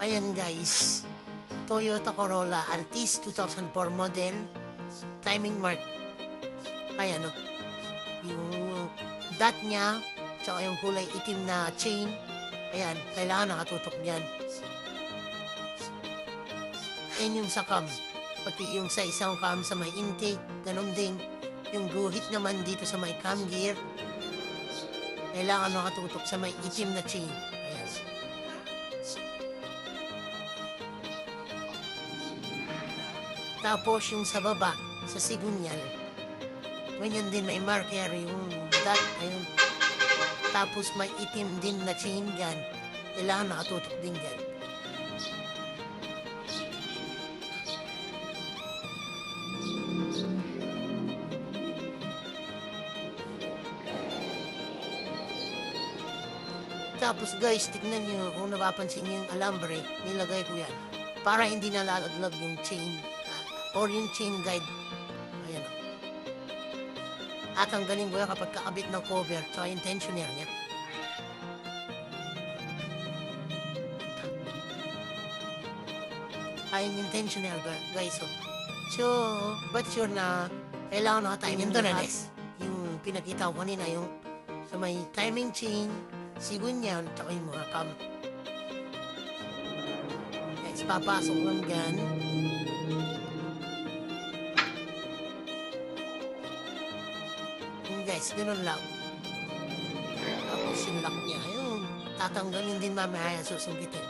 Ayan guys, Toyota Corolla Altis 2004 model, timing mark. Ayan o, yung dot niya, tsaka yung kulay itim na chain. Ayan, kailangan nakatutok niyan. Ayan yung sa cam, pati yung sa isang cam sa may intake, ganun din. Yung guhit naman dito sa may cam gear, kailangan nakatutok sa may itim na chain. Ayan. Tapos yung sa baba, sa sigunyal, ganyan din may marker yung dot, ayun. Tapos may itim din na chain gun, kailangan nakatutok din dyan. Tapos guys, tignan nyo kung napapansin nyo yung alambre, nilagay ko yan para hindi nalalaglag yung chain or yung chain guide. Ayan o. At tanggalin ko yan kapag kakabit ng cover tsaka yung tensioner niya. Ayun yung tensioner guys o. So, but sure na kailangan naka-timing lahat. Yung pinakita ko kanina, yung sa may timing chain, sigunyan, tsaka yung mga cam. Guys, papasok lang dyan. Yun guys, ganun lang. Tapos yung lock niya, yun, tatanggalin din mamaya, susungitin.